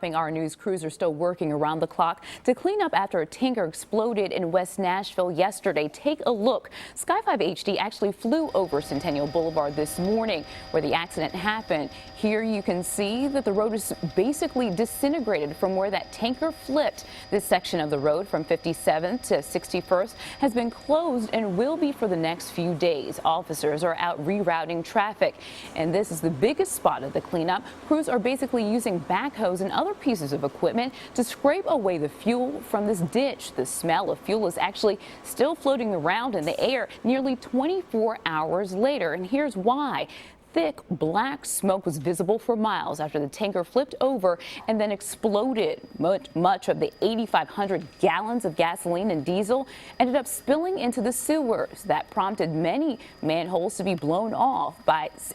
Our news crews are still working around the clock to clean up after a tanker exploded in West Nashville yesterday. Take a look. Sky 5 HD actually flew over Centennial Boulevard this morning where the accident happened. Here you can see that the road is basically disintegrated from where that tanker flipped. This section of the road from 57th to 61st has been closed and will be for the next few days. Officers are out rerouting traffic, and this is the biggest spot of the cleanup. Crews are basically using backhoes and other pieces of equipment to scrape away the fuel from this ditch. The smell of fuel is actually still floating around in the air nearly 24 hours later, and here's why. Thick black smoke was visible for miles after the tanker flipped over and then exploded. Much of the 8,500 gallons of gasoline and diesel ended up spilling into the sewers. That prompted many manholes to be blown off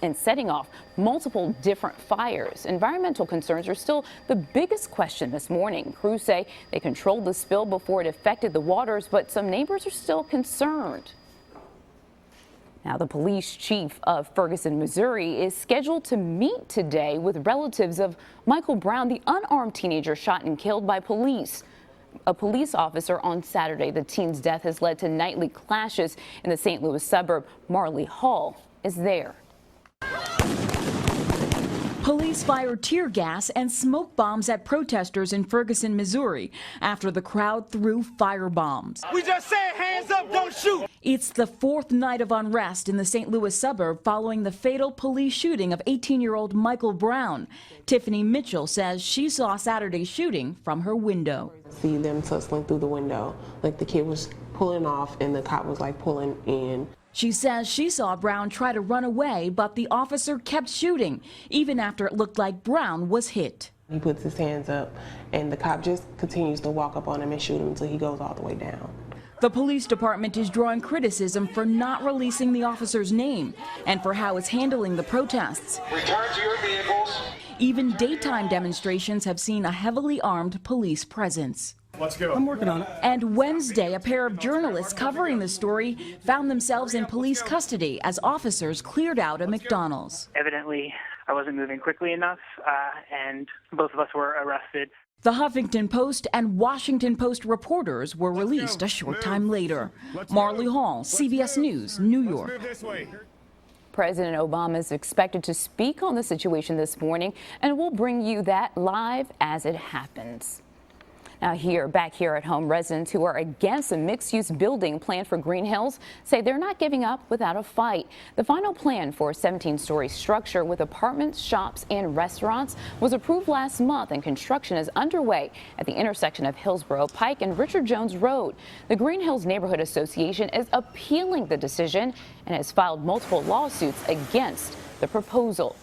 and setting off multiple different fires. Environmental concerns are still the biggest question this morning. Crews say they controlled the spill before it affected the waters, but some neighbors are still concerned. Now, the police chief of Ferguson, Missouri, is scheduled to meet today with relatives of Michael Brown, the unarmed teenager shot and killed by police. A police officer on Saturday. The teen's death has led to nightly clashes in the St. Louis suburb. Marley Hall is there. Police fired tear gas and smoke bombs at protesters in Ferguson, Missouri, after the crowd threw fire bombs. We just said hands up, don't shoot. It's the fourth night of unrest in the St. Louis suburb following the fatal police shooting of 18-year-old Michael Brown. Tiffany Mitchell says she saw Saturday's shooting from her window. See them tussling through the window, like the kid was pulling off and the cop was like pulling in. She says she saw Brown try to run away, but the officer kept shooting, even after it looked like Brown was hit. He puts his hands up, and the cop just continues to walk up on him and shoot him until he goes all the way down. The police department is drawing criticism for not releasing the officer's name and for how it's handling the protests. Return to your vehicles. Even daytime demonstrations have seen a heavily armed police presence. Let's go. I'm working on it. And Wednesday, a pair of journalists covering the story found themselves in police custody as officers cleared out a McDonald's. Evidently, I wasn't moving quickly enough, and both of us were arrested. The Huffington Post and Washington Post reporters were released a short time later. Marley Hall, CBS News, New York. President Obama is expected to speak on the situation this morning, and we'll bring you that live as it happens. Now back here at home, residents who are against a mixed-use building planned for Green Hills say they're not giving up without a fight. The final plan for a 17-story structure with apartments, shops, and restaurants was approved last month, and construction is underway at the intersection of Hillsborough Pike and Richard Jones Road. The Green Hills Neighborhood Association is appealing the decision and has filed multiple lawsuits against the proposal.